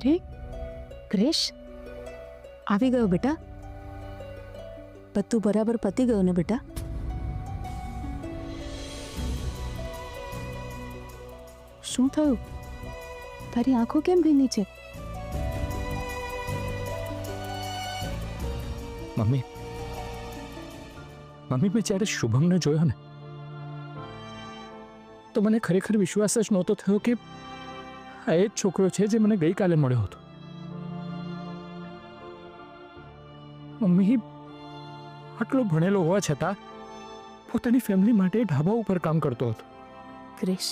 અરે ક્રિશ, આવી ગયો બેટા? બધું બરાબર પતી ગયું ને બેટા? શું થયું? તારી આંખો કેમ ભીની છે? મમ્મી મેં જ્યારે શુભમને જોયો ને તો મને ખરેખર વિશ્વાસ જ નહોતો થયો કે આ એ જ છોકરો છે જે મને ગઈકાલે મળ્યો હતો. મમ્મી આટલો ભણેલો હોવા છતાં પોતાની ફેમિલી માટે ઢાબા ઉપર કામ કરતો હતો. ક્રિશ,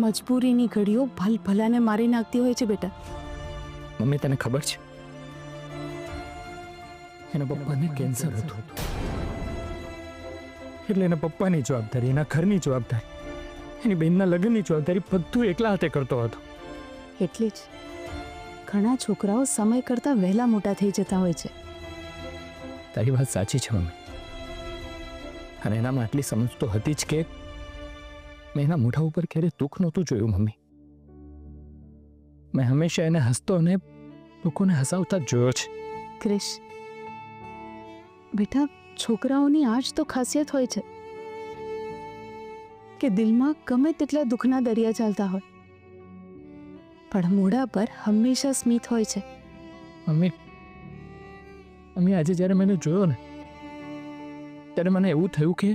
મજબૂરીની ઘડીઓ ભલાને મારી નાખતી હોય છે બેટા. મમ્મી તને ખબર છે એના પપ્પાને કેન્સર હતું, એટલે એના પપ્પાની જવાબદારી, એના ઘરની જવાબદારી, એની બહેનના લગ્નની જવાબદારી બધું એકલા હાથે કરતો હતો. એટલે જ ઘણા છોકરાઓ સમય કરતાં વહેલા મોટા થઈ જતા હોય છે. તારી વાત સાચી છે મમ્મી, અને એનામાં આટલી સમજ તો હતી જ કે મેં એના મોઢા ઉપર ક્યારેય દુઃખ નહોતું જોયું. મમ્મી, મેં હંમેશા એને હસતો અને લોકોને હસાવતા જ જોયો છે. ક્રિશ બેટા, છોકરાઓની આ જ તો ખાસિયત હોય છે કે દિલમાં ગમે તેટલા દુઃખના દરિયા ચાલતા હોય પણ મોઢા પર હંમેશા સ્મિત હોય છે. મમ્મી આજે જ્યારે મેં જોયો ને ત્યારે મને એવું થયું કે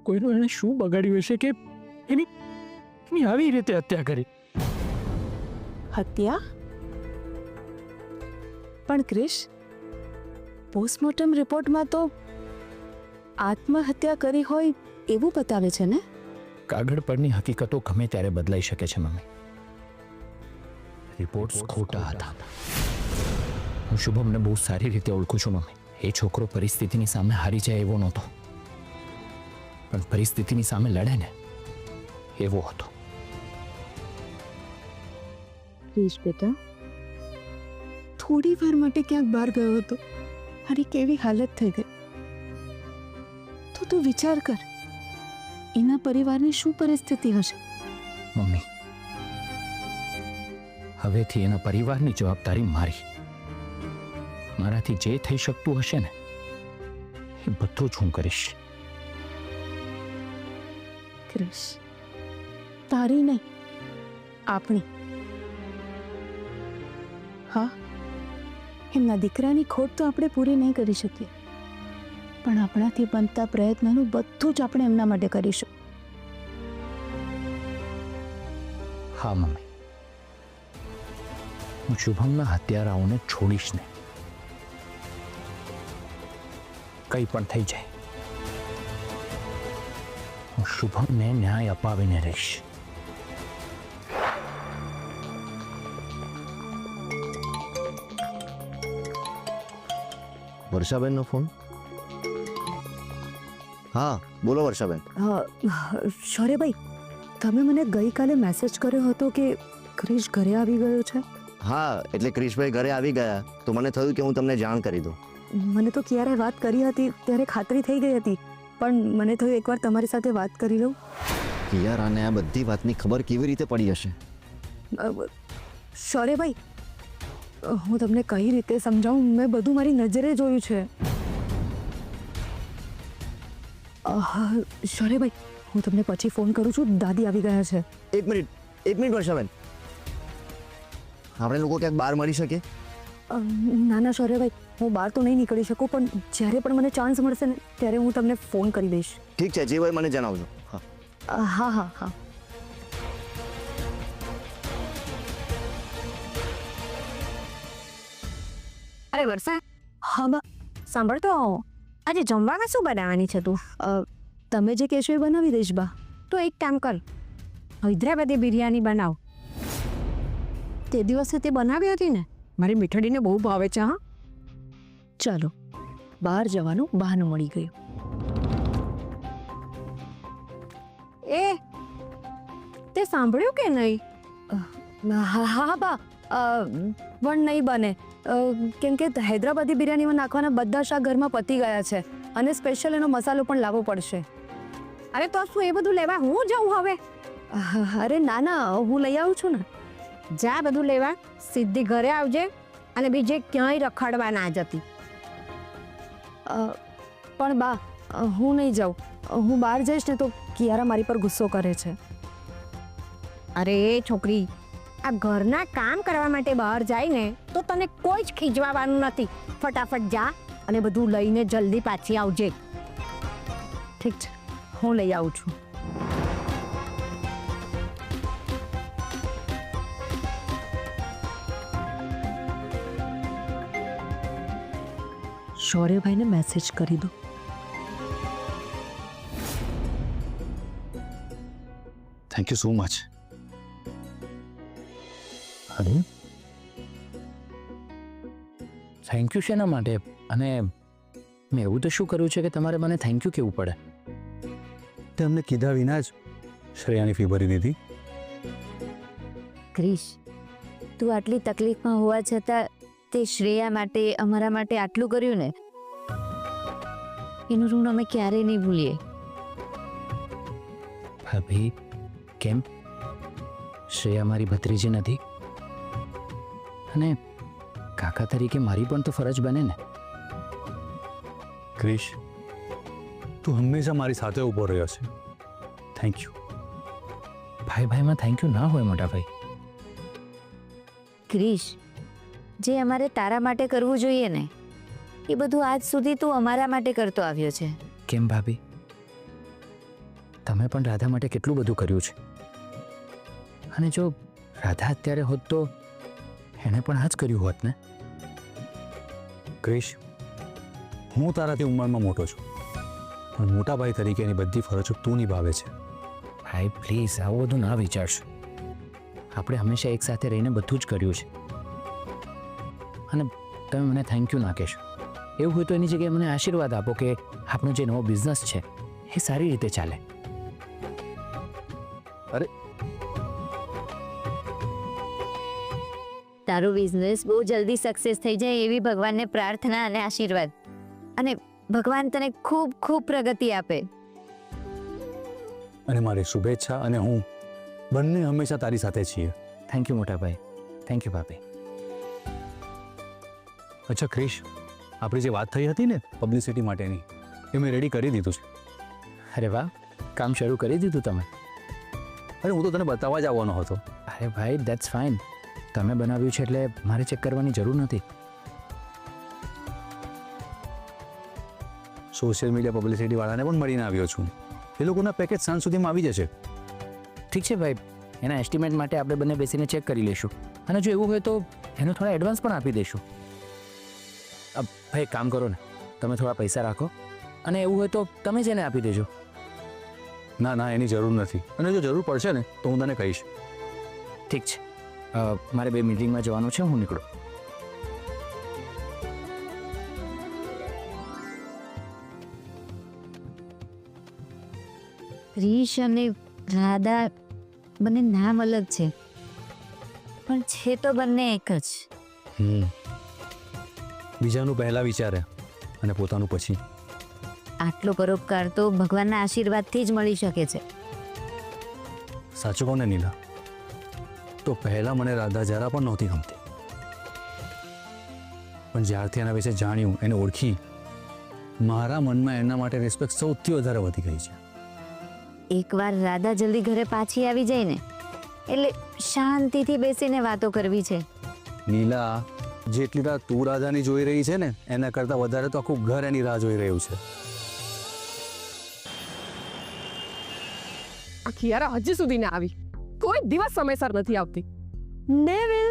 કોઈનું એને શું બગાડ્યું હશે કે એની આવી રીતે હત્યા કરી. હત્યા? પણ ક્રિશ, પોસ્ટમોર્ટમ રિપોર્ટમાં તો આત્મહત્યા કરી હોય એવું બતાવે છે ને? કાગળ પરની હકીકતો ગમે ત્યારે બદલાઈ શકે છે મમ્મી. રિપોર્ટ્સ ખોટા હતા. હું શુભમને બહુ સારી રીતે ઓળખું છું મમ્મી. એ છોકરો પરિસ્થિતિની સામે હારી જાય એવો નહોતો, પણ પરિસ્થિતિની સામે લડે ને એવો હતો. ક્રિશ બેટા, થોડી વાર માટે ક્યાંક બહાર ગયો હતો અને કેવી હાલત થઈ ગઈ. તો તું વિચાર કર, એના પરિવારની શું પરિસ્થિતિ હશે? મમ્મી, હવેથી એના પરિવારની જવાબદારી મારી. મારાથી જે થઈ શકતું હશે ને એ બધું જ હું કરીશ. ક્રિશ, તારી નહીં, આપણી. હા, એમના દીકરાની ખોટ તો આપણે પૂરી નહીં કરી શકીએ, પણ આપણાથી બનતા પ્રયત્નનું બધું જ આપણે એમના માટે કરીશું. હા મમ્મી, હું શુભમના હત્યારાઓને છોડીશ નહીં. કંઈ પણ થઈ જાય, હું શુભમને ન્યાય અપાવીને રહીશ. વર્ષાબેનનો ફોન? હા બોલો વર્ષાબેન. શૌર્યભાઈ, તમે મને ગઈકાલે મેસેજ કર્યો હતો કે ક્રિશ ઘરે આવી ગયો છે. હા, એટલે ક્રિશભાઈ ઘરે આવી ગયા તો મને થયું કે હું તમને જાણ કરી દઉં. મને તો ક્યારે વાત કરી હતી ત્યારે ખાતરી થઈ ગઈ હતી, પણ મને થયું એકવાર તમારી સાથે વાત કરી લઉં. યાર, આને આ બધી વાતની ખબર કેવી રીતે પડી હશે? શૌર્યભાઈ, હું તમને કઈ રીતે સમજાવું? મેં બધું મારી નજરે જોયું છે. શૌર્યભાઈ, હું તમને પછી ફોન કરું છું. દાદી આવી ગયા છે. એક મિનિટ વર્ષાબેન, આપણે લોકો ક્યાંક બહાર મળી શકીએ? ના ના શૌર્યભાઈ, હું બહાર તો નહીં નીકળી શકું, પણ જ્યારે પણ મને ચાન્સ મળશે ને ત્યારે હું તમને ફોન કરી દઈશ. ઠીક છે, જે હોય મને જણાવજો. હા હા હા હા. અરે વર્ષા, હા બા. સાંભળ તો, આજે જમવામાં શું બનાવવાની છે તું? તમે જે કહેશો એ બનાવી દઈશ બા. તો એક કામ કર, હૈદરાબાદી બિરયાની બનાવ. તે દિવસે તે બનાવી હતી ને, મારી મીઠડીને બહુ ભાવે છે. હા ચાલો, બહાર જવાનું બહાનું મળી ગયું. એ તે સાંભળ્યું કે નહીં? હા હા બા, પણ નહીં બને, કેમ કે હૈદરાબાદી બિરયાનીમાં નાખવાના બધા શાક ઘરમાં પતી ગયા છે અને સ્પેશિયલ એનો મસાલો પણ લાવવો પડશે. અરે તો શું એ બધું લેવા હું જાઉં હવે? અરે ના ના, હું લઈ આવું છું ને. જા બધું લેવા, સીધી ઘરે આવજે અને બીજે ક્યાંય રખડવા ના જતી. પણ બા હું નહીં જાઉં. હું બહાર જઈશ ને તો કિયારા મારી પર ગુસ્સો કરે છે. અરે છોકરી, આ ઘરના કામ કરવા માટે બહાર જાય ને તો તને કોઈ જ ખીજવાવાનું નથી. ફટાફટ જા અને બધું લઈને જલ્દી પાછી આવજે. ઠીક છે, હું લઈ આવું છું. શૌર્યભાઈને મેસેજ કરી દો. Thank you so much. અરે થેન્ક યુ શેના માટે? અને મેં એવું તો શું કર્યું છે કે તમારે મને થેન્ક યુ કહેવું પડે? તે અમને કીધા વિના જ શ્રેયાની ફી ભરી દીધી. ક્રિશ, તું આટલી તકલીફમાં હોવા છતાં તે શ્રેયા માટે, અમારા માટે આટલું કર્યું ને, એનું ઋણ અમે ક્યારેય નહીં ભૂલીએ. ભાભી, કેમ? શ્રેયા મારી ભત્રીજી નથી? અને કાકા તરીકે મારી પણ તો ફરજ બને ને. ક્રિશ, તું હંમેશા મારી સાથે ઊભો રહ્યો છે. Thank you. ભાઈ ભાઈમાં થેન્ક યુ ના હોય મોટા ભાઈ. ક્રિશ, જે અમારે તારા માટે કરવું જોઈએ ને, એ બધું આજ સુધી તું અમારા માટે કરતો આવ્યો છે. કેમ ભાભી? તમે પણ રાધા માટે કેટલું બધું કર્યું છે. અને જો રાધા અત્યારે હોત તો એણે પણ આ જ કર્યું હોત ને. ક્રિશ, હું તારાથી ઉંમરમાં મોટો છું, પણ મોટા ભાઈ તરીકે એની બધી ફરજો તું નિભાવે છે. ભાઈ પ્લીઝ આવું બધું ના વિચારશો. આપણે હંમેશા એક સાથે રહીને બધું જ કર્યું છે. અને તમે મને થેન્ક યુ ના કહેશો. એવું હોય તો એની જગ્યાએ મને આશીર્વાદ આપો કે આપણો જે નવો બિઝનેસ છે એ સારી રીતે ચાલે. તારું બિઝનેસ બહુ જલ્દી સક્સેસ થઈ જાય એવી ભગવાનને પ્રાર્થના અને આશીર્વાદ. અને ભગવાન તને ખૂબ ખૂબ પ્રગતિ આપે. અને મારી શુભેચ્છા અને હું બંને હંમેશા તારી સાથે છીએ. થેન્ક યુ મોટા ભાઈ. થેન્ક યુ ભાભી. અચ્છા ક્રિશ, આપણી જે વાત થઈ હતી ને પબ્લિસિટી માટેની, એ મેં રેડી કરી દીધું છે. અરે વાહ, કામ શરૂ કરી દીધું તમે? અરે હું તો તને બતાવવા જ આવવાનો હતો. અરે ભાઈ દેટ્સ ફાઇન. તમે બનાવ્યું છે એટલે મારે ચેક કરવાની જરૂર નથી. સોશિયલ મીડિયા પબ્લિસિટી વાળાને પણ મળીને આવ્યો છું. એ લોકોના પેકેજ સાંજ સુધીમાં આવી જશે. ઠીક છે ભાઈ, એના એસ્ટિમેટ માટે આપણે બંને બેસીને ચેક કરી લઈશું. અને જો એવું હોય તો એનો થોડા એડવાન્સ પણ આપી દઈશું. ભાઈ એક કામ કરો ને, તમે થોડા પૈસા રાખો અને એવું હોય તો તમે જ એને આપી દેજો. ના ના, એની જરૂર નથી. અને જો જરૂર પડશે ને તો હું તને કહીશ. ઠીક છે, મારે 2 મિટિંગમાં જવાનું છે, હું નીકળું. ક્રિશ અને રાધા બંને નામ અલગ છે, પણ છે તો બંને એક જ. બીજાનું પહેલા વિચારે અને પોતાનું પછી. આટલો પરોપકાર તો ભગવાનના આશીર્વાદથી જ મળી શકે છે. સાચું કહું ને નીલા, તો પહેલા મને રાધા જરા પણ નહોતી ગમતી, પણ જ્યારથી એના વિશે જાણ્યું, એને ઓળખી, મારા મનમાં એના માટે રિસ્પેક્ટ સૌથી વધારે વધી ગઈ છે. એકવાર રાધા જલ્દી ઘરે પાછી આવી જાય ને એટલે શાંતિથી બેસીને વાતો કરવી છે. નીલા, જેટલી રાહ તું રાધાની જોઈ રહી છે ને એના કરતાં વધારે તો આખું ઘર એની રાહ જોઈ રહ્યું છે. આ કિયારા હજી સુધી ના આવી. કોઈ દિવસ સમયસર નથી આવતી. નેવિલ,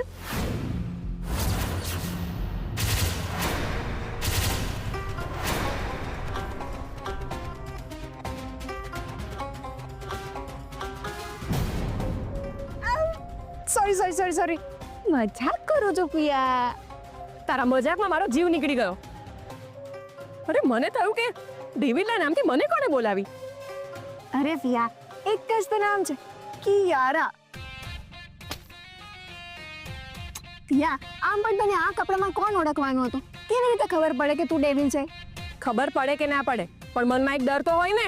સોરી મજાક કરો છો પિયા. તારા મજાકમાં મારો જીવ નીકળી ગયો. અરે મને થયું કે ડેવિડના નામથી મને કોણે બોલાવી? અરે પિયા, એક જ તો નામ છે, કિયારા. પિયા, આમ પણ તને આ કપડામાં કોણ ઓળખવાનું હતું? કેવી રીતે ખબર પડે કે તું ડેવિલ છે? ખબર પડે કે ના પડે, પણ મનમાં એક ડર તો હોય ને